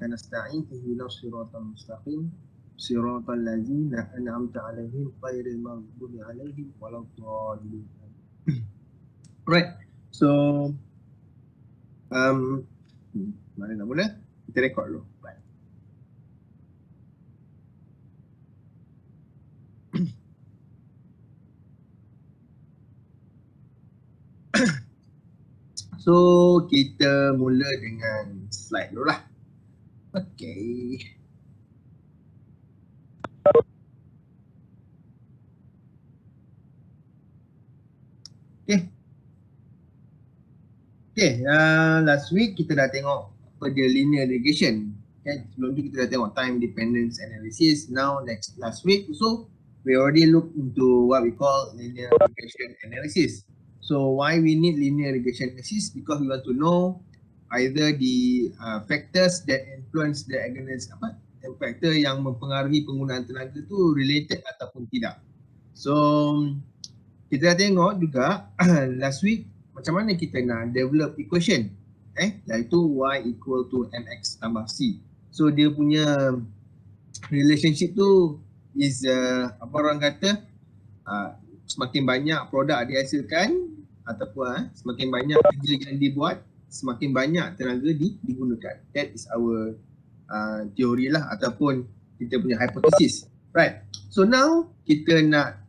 iyyaka nasta'in ihdinas siratal mustaqim siratal ladzina an'amta 'alaihim ghairil maghdubi 'alaihim waladdallin. Right. So mana nak mula? Kita rekod dulu. Right. So kita mula dengan slide dulu lah. Okay. Last week kita dah tengok apa dia linear regression. Sebelum tu kita dah tengok time dependence analysis. Now last week so we already look into what we call linear regression analysis. So why we need linear regression analysis? Because we want to know either the factors that influence the agonist, faktor yang mempengaruhi penggunaan tenaga tu related ataupun tidak. So kita dah tengok juga last week macam mana kita nak develop equation iaitu y equal to mx tambah c. So dia punya relationship tu is apa orang kata semakin banyak produk dihasilkan ataupun semakin banyak kerja yang dibuat, semakin banyak tenaga digunakan. That is our teori lah ataupun kita punya hypothesis. Right. So now kita nak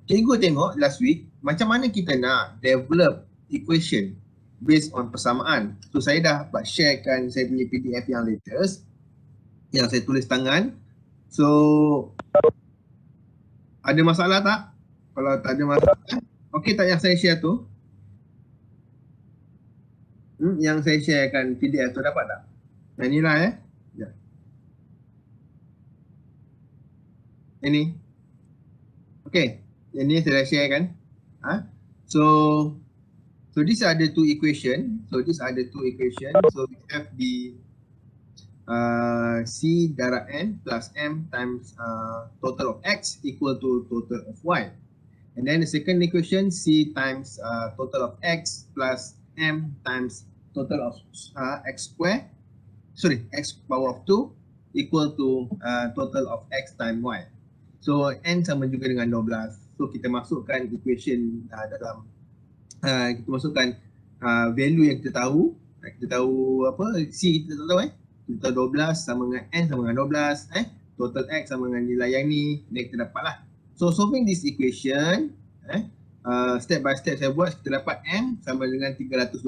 tengok last week macam mana kita nak develop equation based on persamaan. So saya dah sharekan saya punya PDF yang latest yang saya tulis tangan. So ada masalah tak? Kalau tak ada masalah, okey tak yang saya share tu? Yang saya sharekan PDF tu dapat tak? Yang ni lah ya. Ini. Okey, yang ni saya dah share kan? So these are the two equation. So we have the C darab N plus M times total of X equal to total of Y. And then the second equation, C times total of X plus M times total of X square. X power of 2 equal to total of X times Y. So N sama juga dengan 12. So kita masukkan equation dalam kita masukkan value yang kita tahu. Kita tahu apa? C kita tak tahu Kita tahu 12 sama dengan N sama dengan 12 total X sama dengan nilai yang ni. Dan kita dapat lah. So solving this equation step by step saya buat, kita dapat M sama dengan 321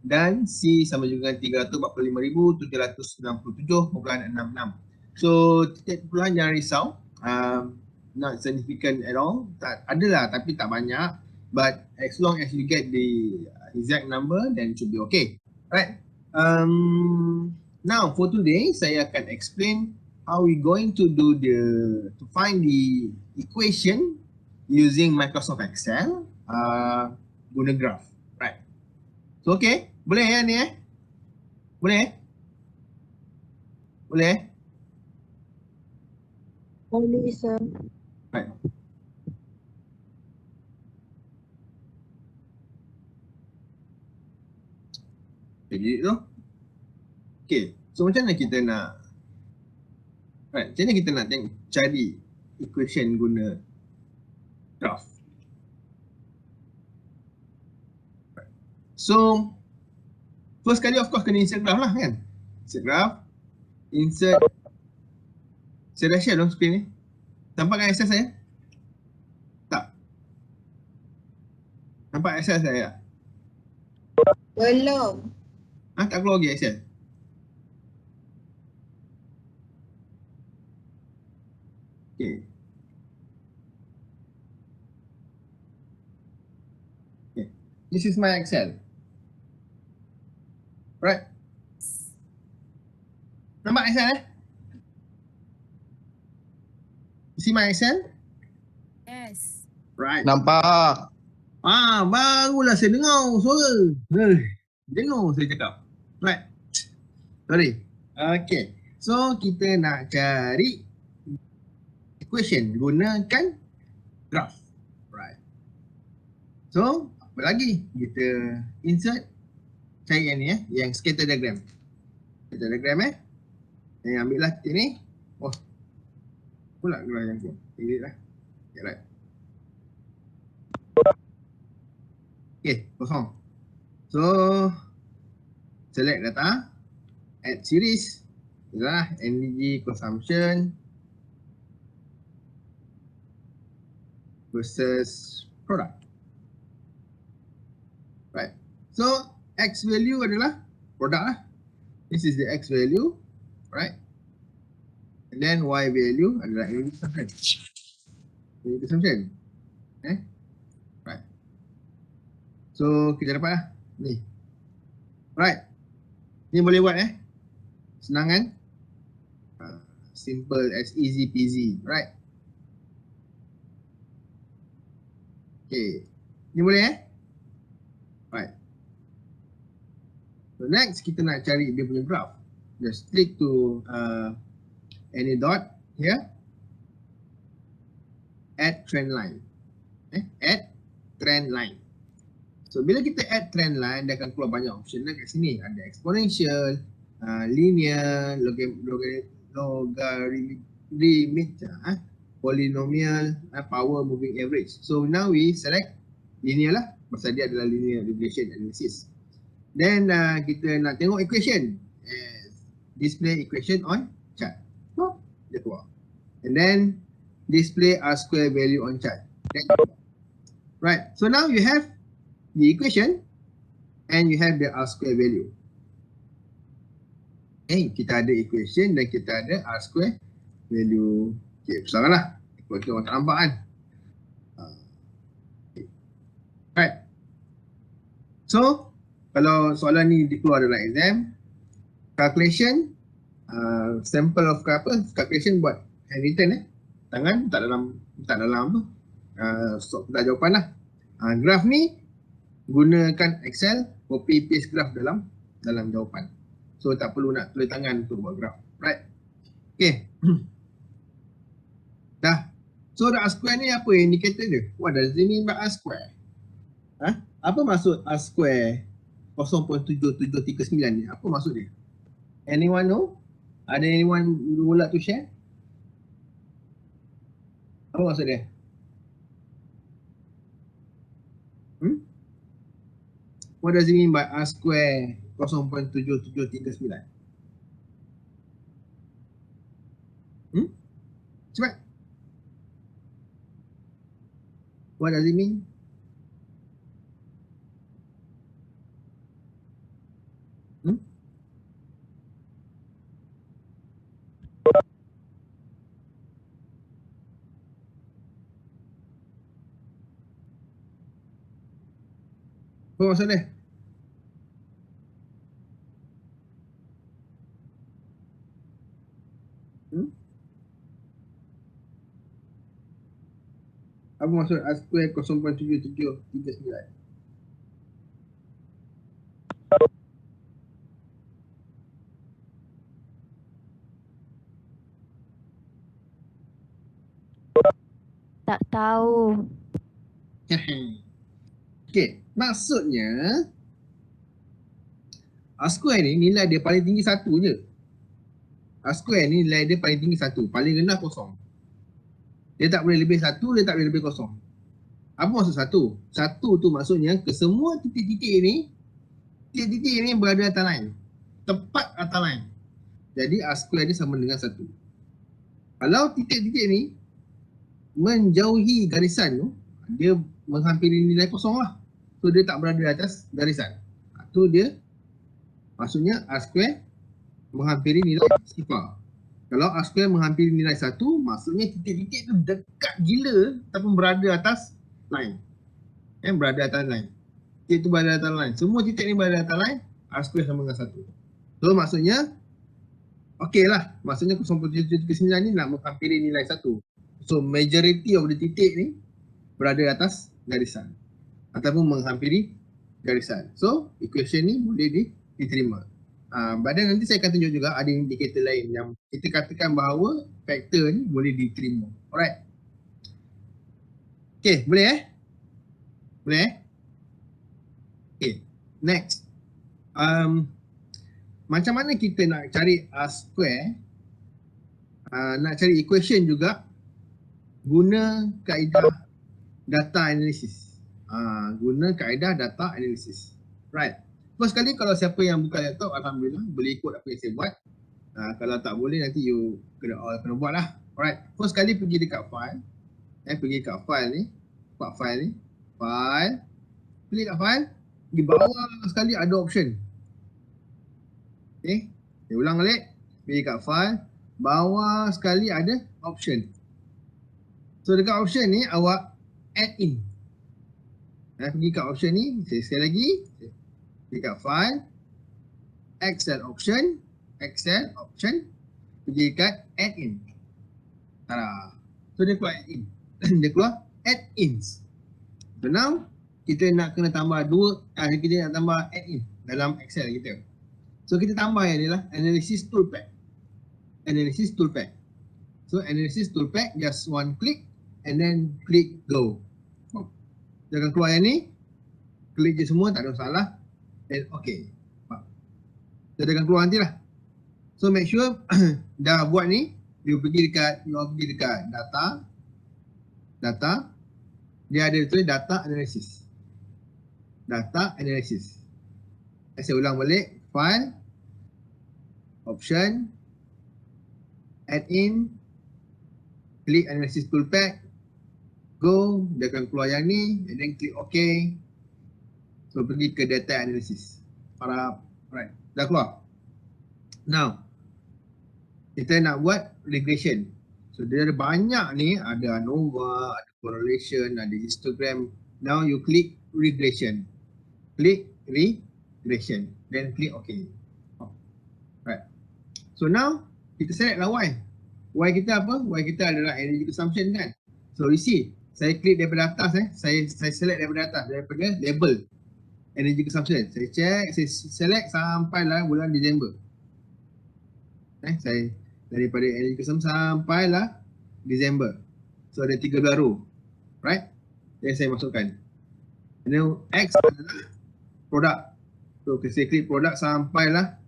dan C sama juga dengan 345,767.66. So titik perpuluhan jangan risau, not significant at all. Adalah tapi tak banyak. But as long as you get the exact number, then it should be okay. Right. Now for today, saya akan explain how we going to do to find the equation using Microsoft Excel guna graph. Right. So okay, boleh ya ni Boleh? Boleh? Boleh sir. Right. Jadi tu. Okay, so macam mana kita nak cari equation guna graph. So first kali of course kena insert graph lah kan. Insert graph, insert. Saya dah share dalam screen ni. Nampak kan Excel saya? Tak. Nampak Excel saya? Belum. Tak keluar lagi Excel? Okay. This is my Excel. Right. Nampak Excel See my Excel? Yes. Right. Nampak. Barulah saya dengar suara. Dengar saya cakap. Right. Sorry. Okay. So kita nak cari equation gunakan graph. Right. So apa lagi? Kita insert cari yang ni yang scatter diagram. Scatter diagram Ambil lah titik ni. Oh, pula keluar yang tu. Delete lah. Okay, right. Okay, kosong. So, select data, add series, itulah energy consumption versus product. Right. So, X value adalah product lah. This is the X value, right? And then Y value adalah energy consumption. Energy consumption. Right. So, kita dapat lah. Ni. Right. Ni boleh buat senang kan? Simple as easy peasy, right? Okay. Ni boleh Right. So next kita nak cari dia punya graph. Just click to any dot here. Add trend line. Add trend line. So bila kita add trend line, dia akan keluar banyak option kat sini. Ada exponential, linear, logarithmic, polynomial, power moving average. So now we select linear lah, pasal dia adalah linear regression analysis. Then kita nak tengok equation. Display equation on chart. Dia keluar. And then display R square value on chart. Right. So now you have the equation and you have the R square value. Kita ada equation dan kita ada R square value. Okay, besar lah. Kita orang tak nampak kan. Right. So, kalau soalan ni dikeluar dalam exam, calculation, sample of calculation buat handwritten tangan tak dalam apa, dah jawapan lah. Graph ni gunakan Excel, copy paste graph dalam jawapan. So tak perlu nak tulis tangan untuk buat graph. Right. Okay. Dah. So the R square ni apa indikator dia? What does it mean by R square? Apa maksud R square 0.7739 ni? Apa maksud dia? Anyone know? Ada anyone who would like to share? Apa maksud dia? What does it mean by R square 0.7739? Cepat. What does it mean? Apa maksud dia? Apa maksud R square 0.7739? Tak tahu. Okay, maksudnya R square ni nilai dia paling tinggi 1 je. R square ni nilai dia paling tinggi 1, paling rendah kosong. Dia tak boleh lebih 1, dia tak boleh lebih kosong. Apa maksud 1? 1 tu maksudnya ke semua titik-titik ni berada atas line. Tepat atas line. Jadi R square dia sama dengan 1. Kalau titik-titik ni menjauhi garisan tu, dia menghampiri nilai kosong lah. So dia tak berada atas garisan. Tu dia maksudnya R square menghampiri nilai sifar. Kalau R square menghampiri nilai 1, maksudnya titik-titik tu dekat gila ataupun berada atas line. Berada atas line. Titik tu berada atas line. Semua titik ni berada atas line, R square sama dengan 1. So maksudnya, okey lah. Maksudnya 0.739 ni nak menghampiri nilai 1. So majority of the titik ni berada atas garisan. Ataupun menghampiri garisan. So equation ni boleh diterima. Badan nanti saya akan tunjuk juga ada indikator lain yang kita katakan bahawa faktor ni boleh diterima. Alright. Okay, boleh Boleh Okay, next. Macam mana kita nak cari R square nak cari equation juga, guna kaedah data analysis. Guna kaedah data analysis. Right. First kali kalau siapa yang buka laptop, alhamdulillah boleh ikut apa yang saya buat. Kalau tak boleh nanti you kena buat lah. Alright. First kali pergi dekat file. Pergi kat file ni. File ni. File. Klik kat file. Di bawah sekali ada option. Okay. Saya ulang balik. Pergi kat file. Bawah sekali ada option. So dekat option ni awak add in. Pergi kat option ni. Sekali lagi. Pergi kat file. Excel option. Excel option. Pergi kat add in. So dia keluar add in. Dia keluar add ins. So now kita nak kena tambah kita nak tambah add in dalam Excel kita. So kita tambah yang ni lah, analysis toolpath. Analysis toolpath. So analysis toolpath, just one click and then click go. Dia akan keluar yang ni. Klik je semua, tak ada masalah. And okay. Dia akan keluar nanti lah. So make sure dah buat ni, you pergi dekat data. Dia ada tulis data analysis. Data analysis. Saya ulang balik. File. Option. Add in. Klik analysis toolpath. Go. Dia akan keluar yang ni. And then klik OK. So pergi ke data analysis. Alright. Dah keluar. Now. Kita nak buat regression. So dia ada banyak ni. Ada ANOVA, ada correlation, ada histogram. Now you click regression. Klik regression. Then click OK. Right. So now kita select lah Y. Y kita apa? Y kita adalah energy consumption kan. So you see, saya klik daripada atas saya select daripada atas, daripada label energy consumption. Saya check, saya select sampailah bulan Disember. Saya daripada energy consumption sampailah Disember. So ada 3 baru. Right? Then saya masukkan. And then X adalah produk. So saya klik produk sampailah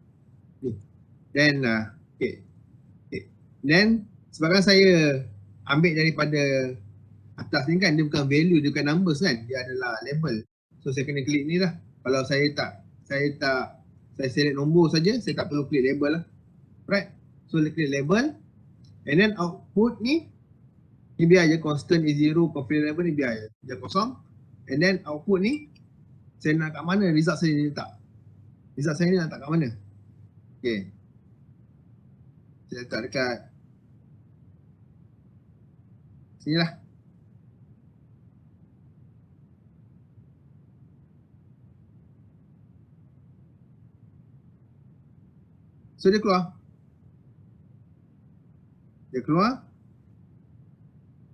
ni. Then okay. Then sebabkan saya ambil daripada atas ni kan, dia bukan value, dia bukan numbers kan, dia adalah label. So saya kena klik ni lah. Kalau saya select nombor saja, saya tak perlu klik label lah. Right? So klik label. And then output ni biar je constant is 0, confidence level ni biar je, dia kosong. And then output ni saya nak kat mana result saya ni letak. Result saya ni nak letak kat mana? Okay. Saya letak dekat sini lah. So dia keluar. Dia keluar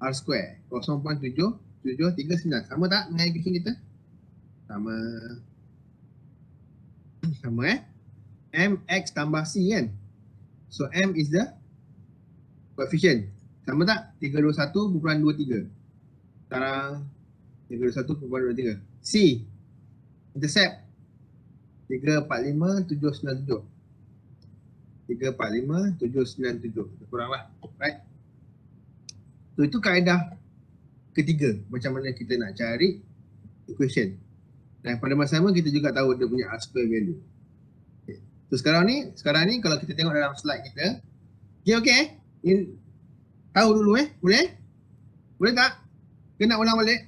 R square 0.7739. Sama tak dengan equation kita? Sama MX tambah C kan. So M is the coefficient. Sama tak? 321.23. Sekarang 321.23. C intercept 345.797. 345.797. Kurang lah. Right? So itu kaedah ketiga. Macam mana kita nak cari equation. Dan pada masa sama kita juga tahu dia punya R square value. Okay. So sekarang ni kalau kita tengok dalam slide kita. Okay. Tahu dulu Boleh? Boleh tak? Kena ulang balik?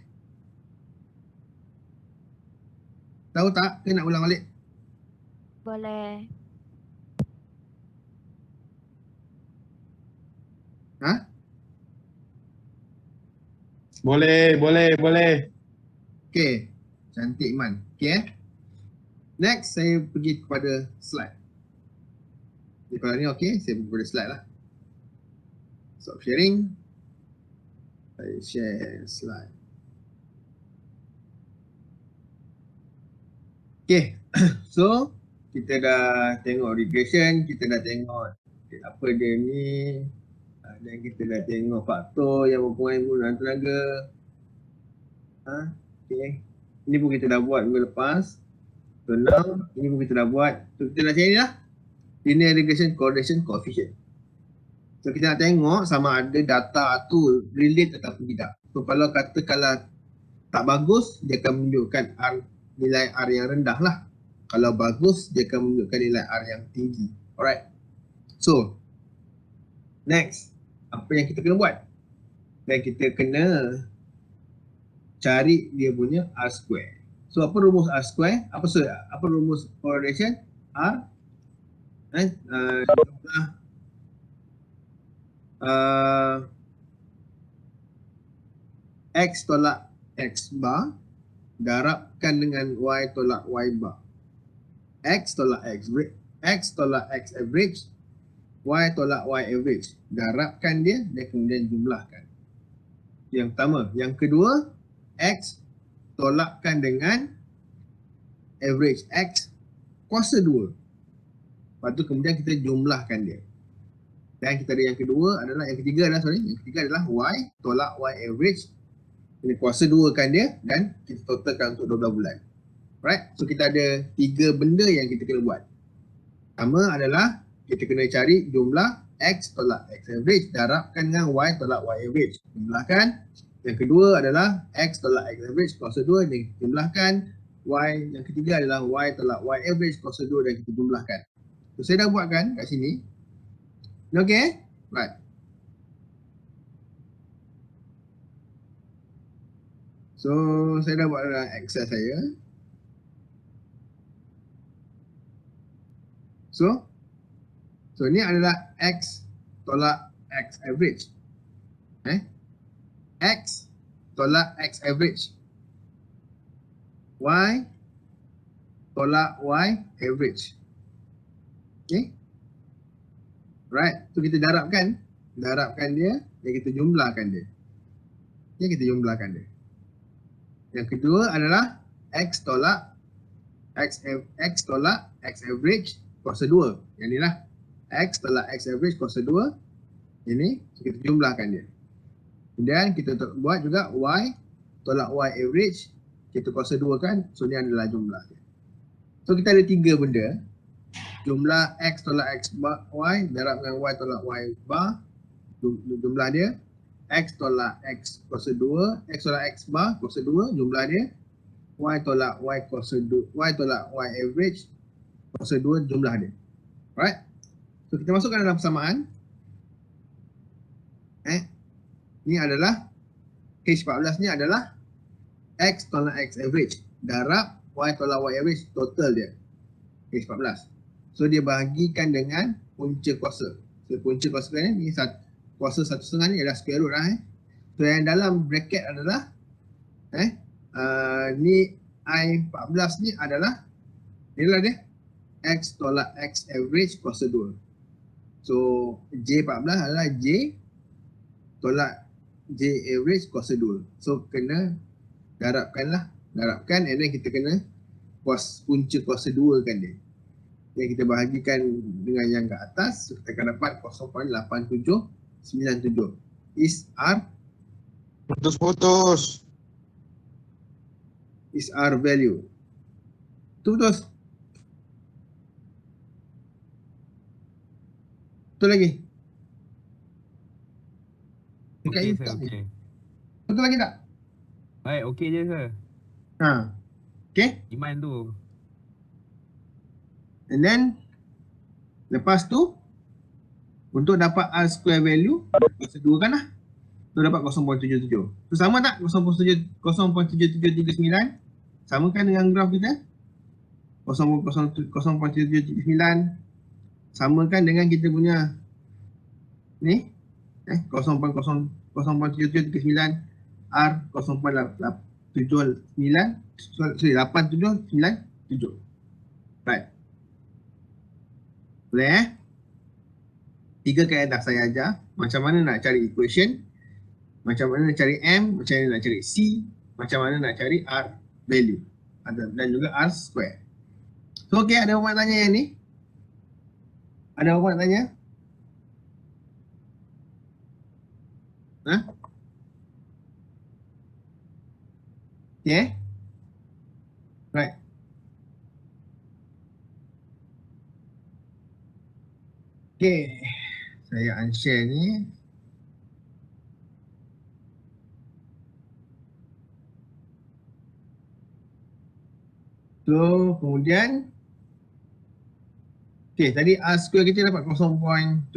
Tahu tak? Kena ulang balik? Boleh. Ha? Boleh. Okay. Cantik Iman. Okay Next saya pergi kepada slide. Jadi kalau ni okay, saya pergi kepada slide lah. Stop sharing. Saya share slide. Okay. So kita dah tengok regression, kita dah tengok apa dia ni, dan kita dah tengok faktor yang berhubungan dengan tenaga. Okay. Ini pun kita dah buat minggu lepas. So now ini pun kita dah buat. So kita dah cari lah linear regression correlation coefficient. So So kita nak tengok sama ada data tu relate ataupun tidak. So kalau katakanlah tak bagus, dia akan menunjukkan nilai R yang rendah lah. Kalau bagus, dia akan menunjukkan nilai R yang tinggi. Alright. So, next. Apa yang kita kena buat? Dan kita kena cari dia punya R square. So, apa rumus R square? Apa rumus correlation? R X tolak X bar darabkan dengan Y tolak Y bar. X tolak X tolak X average, Y tolak Y average. Darabkan dia dan kemudian jumlahkan. Yang pertama. Yang kedua, X tolakkan dengan average X kuasa 2. Lepas tu kemudian kita jumlahkan dia. Dan kita ada yang kedua adalah, yang ketiga adalah Y tolak Y average. Ini kuasa 2 kan dia dan kita totalkan untuk 12 bulan. Right? So kita ada 3 benda yang kita kena buat. Pertama adalah kita kena cari jumlah X tolak X average darabkan dengan Y tolak Y average. Jumlahkan. Yang kedua adalah X tolak X average kuasa 2 dan kita jumlahkan. Y yang ketiga adalah Y tolak Y average kuasa 2 dan kita jumlahkan. So saya dah buatkan kat sini. Okay? Right. So saya dah buat dalam Excel saya. So ni adalah X tolak X average. X tolak X average. Y tolak Y average. Okay. Right. So kita darabkan dia dan kita jumlahkan dia. Okay, kita jumlahkan dia. Yang kedua adalah X tolak X tolak X average kuasa 2. Yang ni lah. X tolak X average kuasa 2. Ini kita jumlahkan dia. Kemudian kita buat juga Y tolak Y average. Kita kuasa 2 kan. So ni adalah jumlah dia. So kita ada 3 benda. Jumlah X tolak X bar Y darab dengan Y tolak Y bar. Jumlah dia. X tolak X kuasa 2. X tolak X bar kuasa 2. Jumlah dia. Y tolak Y kuasa 2. Y tolak Y average kuasa 2 jumlah dia. Alright. So kita masukkan dalam persamaan. Ni adalah H14 ni adalah X tolak X average darab Y tolak Y average total dia. H14. So dia bahagikan dengan punca kuasa. So punca kuasa ni kuasa 1/2 ni adalah square root lah. So yang dalam bracket adalah ni I14 ni adalah inilah dia X tolak X average kuasa 2. So J14 adalah J tolak J average kuasa 2. So kena darabkan and then kita kena punca kuasa 2 kan dia. Yang kita bahagikan dengan yang ke atas, so kita akan dapat 0.8797 is R Putus. is R value. Itu betul. Betul lagi. Okey sir, okey. Betul lagi tak? Baik, okey je sir. Okay. Iman tu. And then lepas tu untuk dapat R square value kuasa 2 kan lah. So dapat 0.77. So sama tak 0.7739? Sama kan dengan graf kita? 0.7739 sama kan dengan kita punya ni 0.7739 R 0.8797. Right. Boleh 3 kaedah saya ajar macam mana nak cari equation, macam mana nak cari M, macam mana nak cari C, macam mana nak cari R value dan juga R square. So okey, ada orang tanya yang ni? Ada orang tanya? Okay. Right. Okay. Saya unshare ni. So, kemudian okay, tadi R square kita dapat 0.7739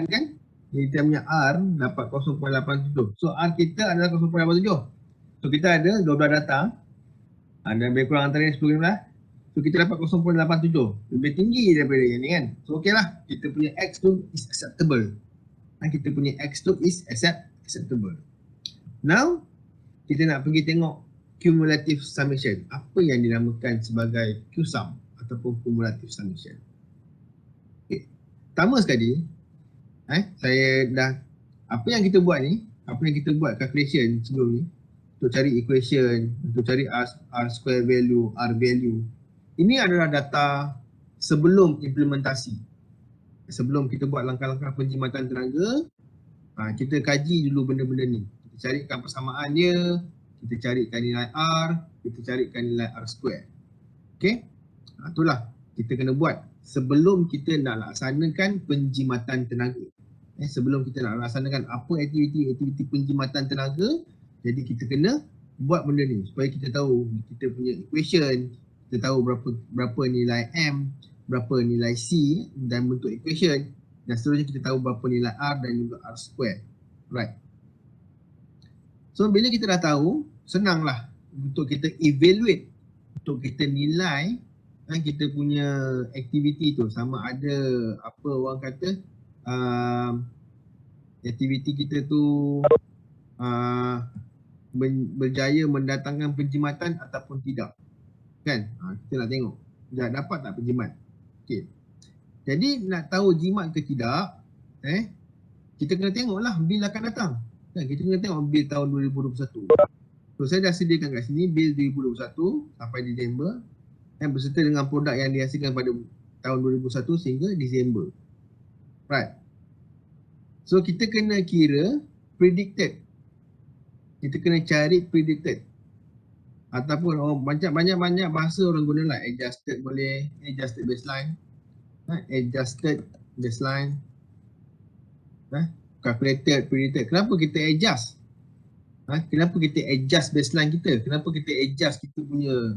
kan? Jadi kita punya R dapat 0.87. So, R kita adalah 0.87. So, kita ada 12 data. Ada lebih kurang antara 10 15. So, kita dapat 0.87. Lebih tinggi daripada yang ni kan? So, okey lah. Kita punya X tu is acceptable. Kita punya X tu is acceptable. Now, kita nak pergi tengok cumulative summation. Apa yang dinamakan sebagai Q-sum ataupun cumulative summation. Okay. Pertama sekali, saya dah, apa yang kita buat ni, apa yang kita buat calculation sebelum ni, untuk cari equation, untuk cari R square value, R value. Ini adalah data sebelum implementasi. Sebelum kita buat langkah-langkah penjimatan tenaga, kita kaji dulu benda-benda ni. Kita carikan persamaan dia, kita carikan nilai R, kita carikan nilai R square. Okay? Itulah kita kena buat sebelum kita nak laksanakan penjimatan tenaga. Sebelum kita nak laksanakan apa aktiviti penjimatan tenaga, jadi kita kena buat benda ni supaya kita tahu kita punya equation, kita tahu berapa nilai M, berapa nilai C dan bentuk equation, dan seterusnya kita tahu berapa nilai R dan juga R square. Right. So bila kita dah tahu, senanglah untuk kita evaluate, untuk kita nilai kita punya aktiviti tu, sama ada apa orang kata aktiviti kita tu berjaya mendatangkan penjimatan ataupun tidak, kan? Kita nak tengok dah dapat tak penjimat. Okay. Jadi nak tahu jimat ke tidak, kita kena tengoklah bil akan datang, kan? Kita kena tengok bil tahun 2021. So saya dah sediakan kat sini bil 2021 sampai Disember, berserta dengan produk yang dihasilkan pada tahun 2001 sehingga Disember. Right. So kita kena kira predicted. Kita kena cari predicted. Ataupun banyak bahasa orang guna lah. Adjusted boleh, adjusted baseline. Adjusted baseline. Calculated, predicted. Kenapa kita adjust? Kenapa kita adjust baseline kita? Kenapa kita adjust kita punya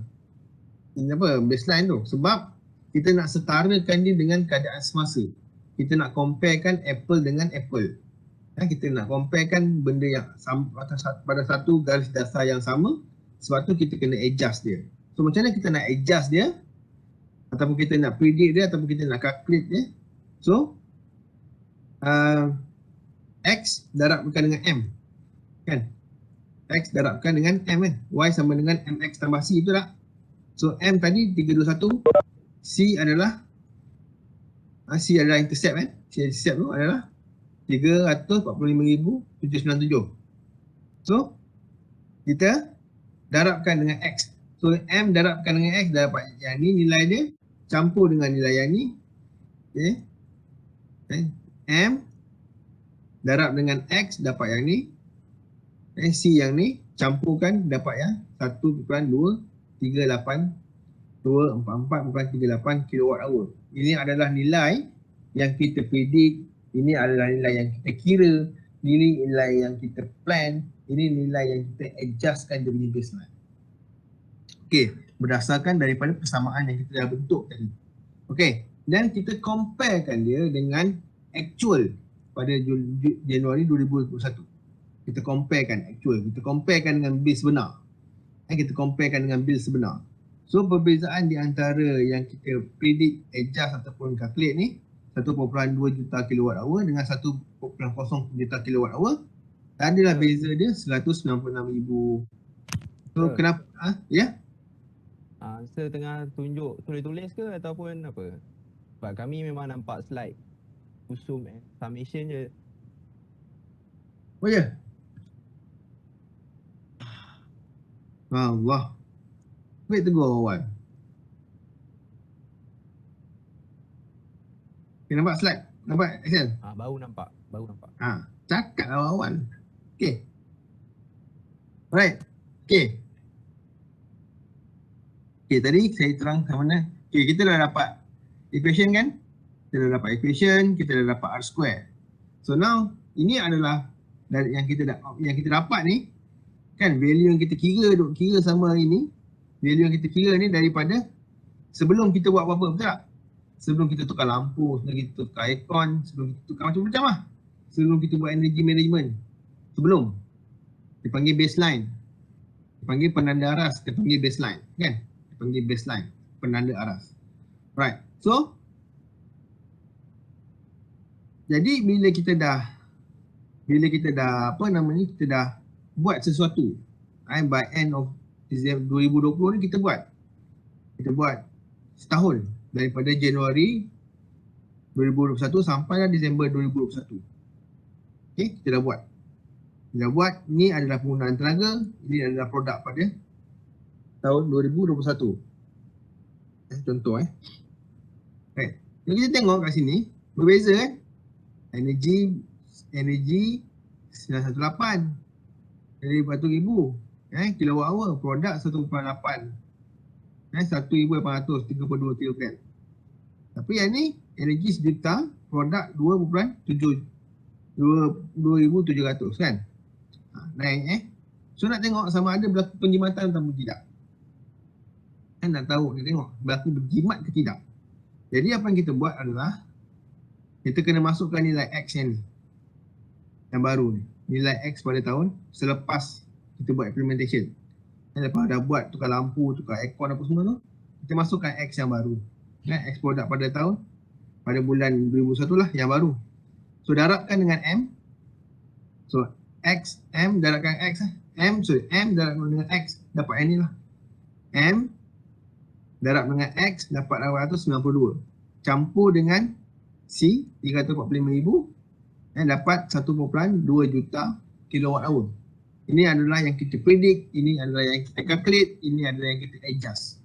baseline tu? Sebab kita nak setarakan dia dengan keadaan semasa. Kita nak comparekan apple dengan apple. Kita nak comparekan benda yang sama pada satu garis dasar yang sama. Sebab tu kita kena adjust dia. So macam mana kita nak adjust dia, ataupun kita nak predict dia, ataupun kita nak calculate dia. So X darabkan dengan M, kan? X darabkan dengan M, kan? Y sama dengan MX tambah C, betul tak? So M tadi 321, C adalah intercept, kan? C intercept tu adalah 345,797. So kita darabkan dengan X. So M darabkan dengan X dapat yang ni nilai dia, campur dengan nilai yang ni. Okay. M darab dengan X dapat yang ni. C yang ni campurkan dapat yang 1.238,244.38 kWh. Ini adalah nilai yang kita predict, ini adalah nilai yang kita kira, ini nilai yang kita plan, ini nilai yang kita adjustkan dia punya baseline. Okey, berdasarkan daripada persamaan yang kita dah bentuk tadi. Okey, dan kita comparekan dia dengan actual pada Januari 2021. Kita comparekan actual, kita comparekan dengan bil sebenar. Kita comparekan dengan bil sebenar. So perbezaan di antara yang kita predict, adjust ataupun calculate ni 1.2 juta kWh dengan 1.0 juta kWh, adalah beza dia 196,000. So kenapa? Ya? Saya tengah tunjuk tulis-tulis ke ataupun apa? Sebab kami memang nampak slide usum summation je. Oh ya? Allah. Wait to go awal. Okay, nampak slide? Nampak Excel? Baru nampak. Cakap awal-awal. Okay. Alright. Okay. Okay, tadi saya terang ke mana. Okay, kita dah dapat equation, kan? kita dah dapat equation, kita dah dapat R square. So now, ini adalah dari yang kita dapat ni, kan value yang kita kira sama hari ni, value yang kita kira ni daripada sebelum kita buat apa-apa, betul tak? Sebelum kita tukar lampu, sebelum kita tukar aircon, sebelum kita tukar macam-macam lah. Sebelum kita buat energy management. Sebelum. Dipanggil baseline. Dipanggil penanda aras, dipanggil baseline. Kan? Dipanggil baseline, penanda aras. Right. So, jadi bila kita dah kita dah buat sesuatu, by end of Disember 2020 ni kita buat setahun daripada Januari 2021 sampai Disember 2021. Okay, kita dah buat. Ni adalah penggunaan tenaga, ini adalah produk pada tahun 2021. Contoh Right. Kalau kita tengok kat sini, berbeza Energy 918 dari 1,000 kilowatt hour, produk 1.8 1,832 kg. Tapi yang ni energi sejuta, produk 2.700 kan. Naik So nak tengok sama ada berlaku penjimatan atau tidak. Kan nak tahu, nak tengok berlaku berjimat ke tidak. Jadi apa yang kita buat adalah kita kena masukkan nilai X yang baru ni. Nilai X pada tahun selepas kita buat implementation. Lepas dah buat tukar lampu, tukar aircon apa semua tu, kita masukkan X yang baru. X produk pada bulan 2021 lah yang baru. So darabkan dengan M. So X, M darabkan X M darab dengan X dapat N ni lah. M darab dengan X dapat 892. Campur dengan C 345,000 dapat 1.2 juta kilowatt hour. Ini adalah yang kita predict, ini adalah yang kita calculate, ini adalah yang kita adjust.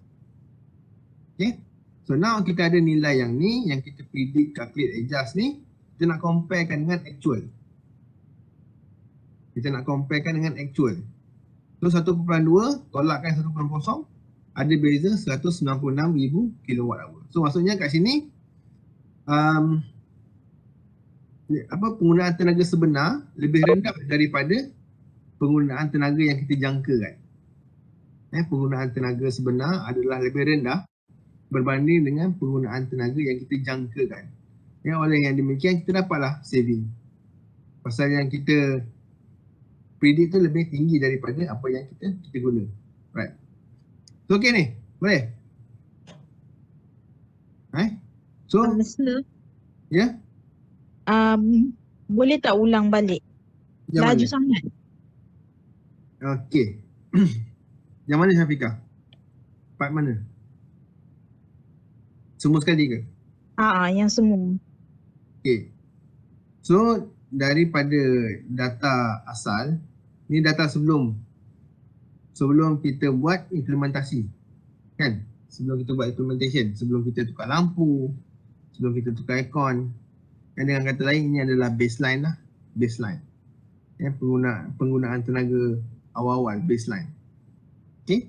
Okay. So now kita ada nilai yang ni, yang kita predict, calculate, adjust ni, kita nak comparekan dengan actual. So 1.2 tolakkan 1.0, ada beza 196,000 kilowatt hour. So maksudnya kat sini penggunaan tenaga sebenar lebih rendah daripada penggunaan tenaga yang kita jangkakan. Penggunaan tenaga sebenar adalah lebih rendah berbanding dengan penggunaan tenaga yang kita jangkakan. Oleh yang demikian kita dapatlah saving. Pasal yang kita predict tu lebih tinggi daripada apa yang kita guna. Right. So okay ni, boleh? So, Sir, ya? boleh tak ulang balik? Yang Laju mana? sangat. Okay. Yang mana Syafiqah? Part mana? Semua sekali ke? Yang semua. Okay. So, daripada data asal, ni data sebelum kita buat implementasi. Kan? Sebelum kita buat implementation, sebelum kita tukar lampu, sebelum kita tukar aircon. Dan dengan kata lain, ini adalah baseline lah. Baseline. Penggunaan tenaga awal-awal, baseline. Okay.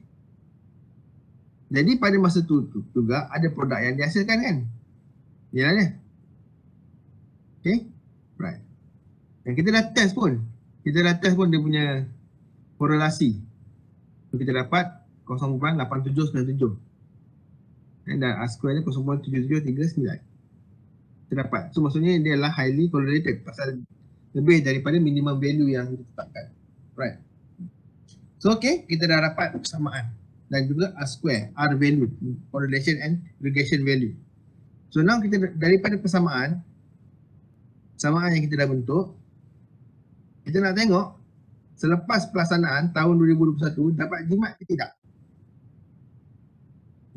Jadi pada masa tu juga ada produk yang dihasilkan kan? Yalah dia. Okay. Right. Dan kita dah test pun. Dia punya korelasi. So, kita dapat 0.8797. Dan R square dia 0.7739. Kita dapat. So maksudnya dia adalah highly correlated pasal lebih daripada minimum value yang ditetapkan. Right. So okay, kita dah dapat persamaan. Dan juga R square, R value, correlation and regression value. So now kita daripada persamaan yang kita dah bentuk, kita nak tengok selepas pelaksanaan tahun 2021 dapat jimat ke tidak?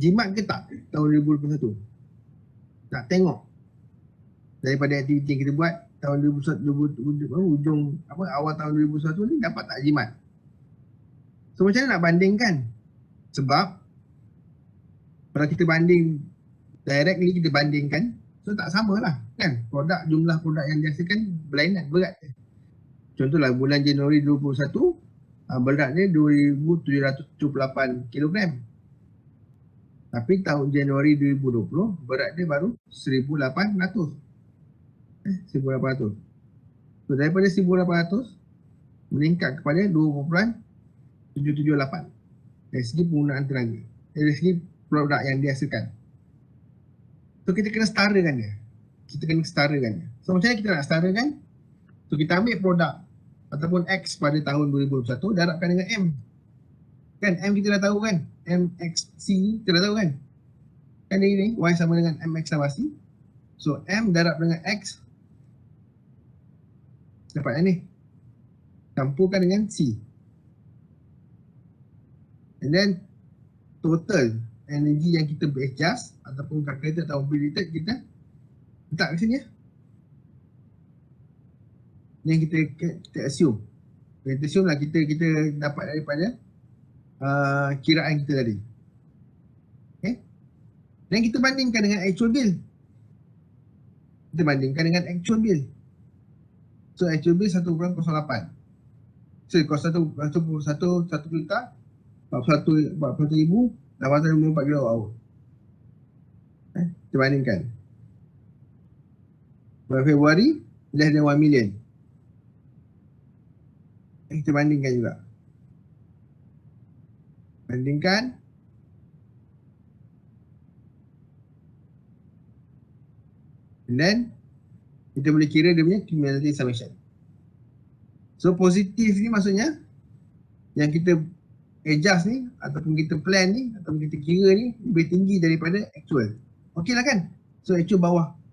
Jimat ke tak tahun 2021? Nak tengok daripada aktiviti yang kita buat tahun 2021, awal tahun 2021 ni dapat tak jimat? So macam mana nak bandingkan? Sebab kalau kita banding directly, kita bandingkan, so tak samalah kan? Jumlah produk yang dihasilkan berlainan, berat. Contohlah bulan Januari 2021 berat dia 2,778 kilogram. Tapi tahun Januari 2020 berat dia baru 1,800. 1,800. So daripada 1,800 meningkat kepada 2,778 dari segi penggunaan tenaga, dari segi produk yang dihasilkan. So kita kena setarakan dia. So macam mana kita nak setarakan? So kita ambil produk ataupun X pada tahun 2021 darabkan dengan M. Kan M kita dah tahu kan? MXC kita dah tahu kan? Kan ini Y sama dengan MX tambah C. So M darab dengan X dapat ni. Campurkan dengan C. And then total energi yang kita adjust ataupun calculated atau predicted kita letak kat sini ya. Yang kita assume. Kita assume lah kita dapat daripada kiraan kita tadi. Okay. Dan kita bandingkan dengan actual bill. Kita bandingkan dengan actual bill. So actual bill 1.08. So 1 juta 41,854 kilo. Kita bandingkan. Bulan Februari less than 1 million. Kita bandingkan juga. Bandingkan. And then kita boleh kira dia punya cumulative summation. So positif ni maksudnya yang kita adjust ni ataupun kita plan ni ataupun kita kira ni lebih tinggi daripada actual. Okey lah kan? So actual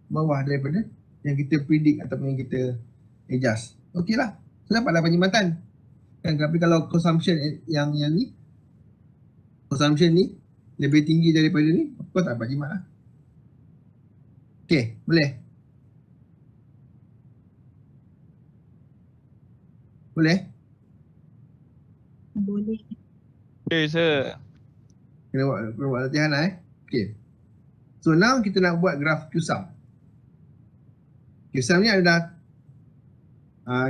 bawah daripada yang kita predict ataupun yang kita adjust. Okey lah. So dapatlah penjimatan. Kan, tapi kalau consumption yang ni consumption ni lebih tinggi daripada ni, of course tak dapat jimat lah. Okey, boleh? Boleh? Boleh. Okay, sir. Kena buat latihan lah Okay. So now kita nak buat graf QSUM. QSUM ni adalah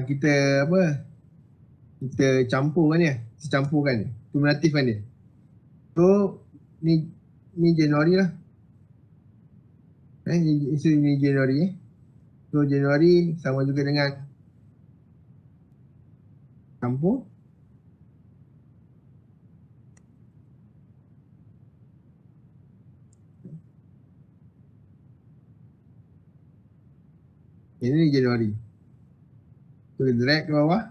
kita campurkan dia. Kita campurkan dia. Kumulatifkan dia. So ni Januari lah. Ini Januari. So Januari sama juga dengan campur. Ini Januari. So drag ke bawah.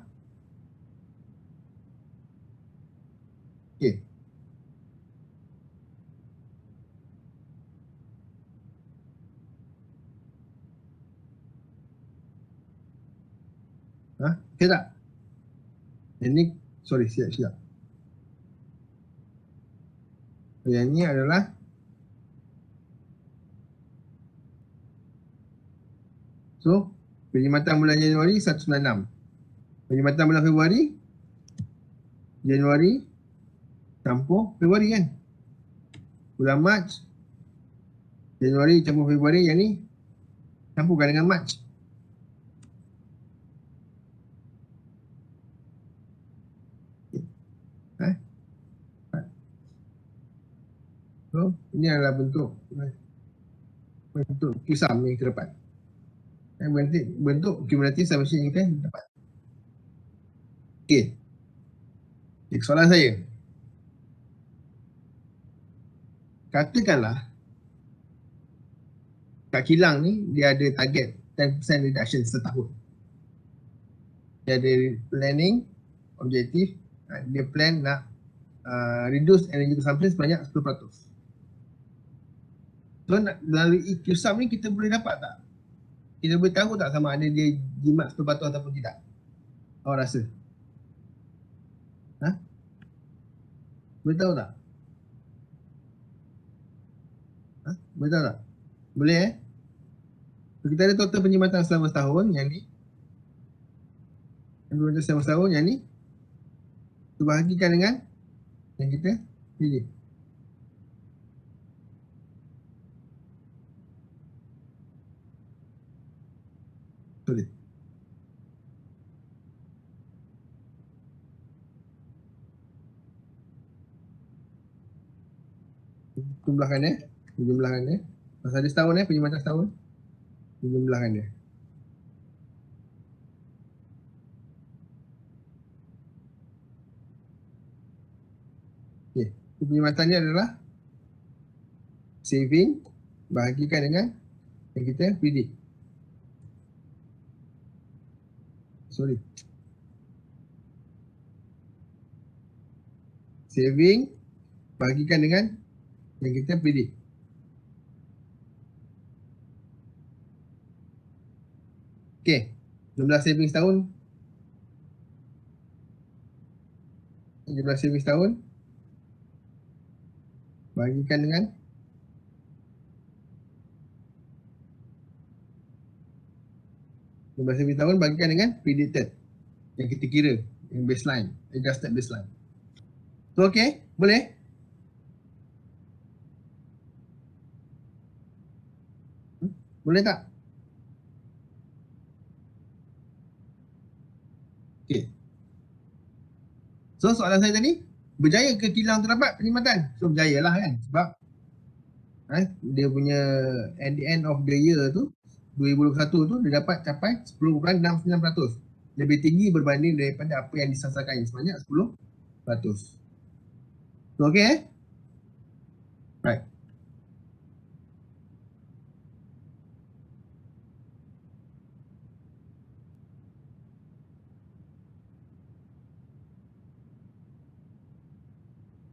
Okay. Okay tak? Ini, sorry, silap. Yang ni adalah so, penjimatan bulan Januari 196. Penjimatan bulan Februari Januari campur Februari kan? Bulan Mac Januari campur Februari, yang ni campurkan dengan Mac. So, ini adalah bentuk QSUM ni ke depan. Bentuk cumulative summation yang kita dapat. Okey. Soalan saya. Katakanlah kat kilang ni dia ada target 10% reduction setahun. Dia ada planning, objektif, dia plan nak reduce energy consumption sebanyak 10%. So melalui QSUM ni kita boleh dapat tak? Kita boleh tahu tak sama ada dia jimat 10% ataupun tidak? Awak rasa? Boleh tahu tak? Boleh tahu tak? Boleh So, kita ada total penjimatan selama setahun yang ni. Penjimatan selama setahun yang ni. Kita bahagikan dengan yang kita pilih. Boleh. Jumlahkan jumlahkan Pasal ada setahun perkhidmatan setahun. Jumlahkan dia. Okey, perkhidmatannya adalah saving bahagikan dengan yang kita predict. Saving bahagikan dengan yang kita predict. Okey, jumlah saving setahun. Jumlah saving setahun bahagikan dengan jumlah saving setahun bahagikan dengan predicted yang kita kira, yang baseline, adjusted baseline. So okey, boleh? Boleh tak? Okey. So soalan saya tadi, berjaya ke kilang terdapat perkhidmatan? So berjaya lah kan, sebab dia punya at the end of the year tu 2021 tu dia dapat capai 10.69%. Lebih tinggi berbanding daripada apa yang disasarkan sebanyak 10%. So okey Right.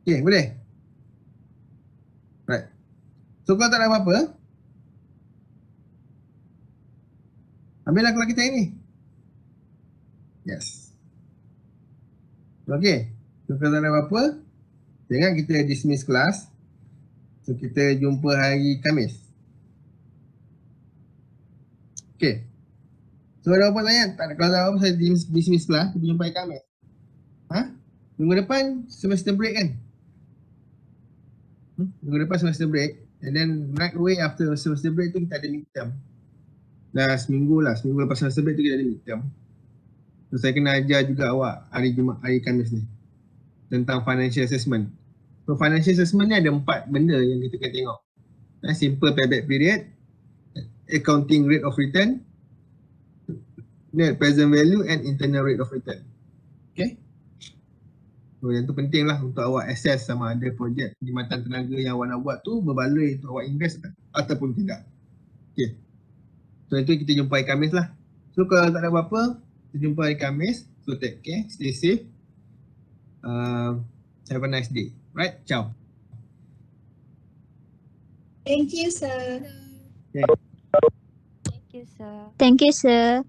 Okey, boleh? Right. So kalau tak ada apa-apa, ambillah kelas kita ini. Yes. Okey. So kalau tak ada apa-apa, jangan kita dismiss kelas. So kita jumpa hari Khamis. Okey. So ada apa tanya? Tak ada, kalau tak ada apa saya dismiss kelas, kita jumpa hari Khamis. Minggu depan semester break kan? Minggu depan semester break. And then right away after semester break tu kita ada midterm. Dah seminggu lepas semester break tu kita ada midterm. So saya kena ajar juga awak hari Khamis ni tentang financial assessment. So financial assessment ni ada 4 benda yang kita kena tengok. Simple payback period, accounting rate of return, net present value and internal rate of return. Okay? So yang tu penting lah untuk awak assess sama ada projek perkhidmatan tenaga yang awak nak buat tu berbaloi untuk awak invest ataupun tidak. Okay. So itu kita jumpa hari Khamis lah. So kalau tak ada apa-apa, kita jumpa hari Khamis. So take care, stay safe. Have a nice day. Right, ciao. Thank you, sir. Thank you, sir. Thank you, sir.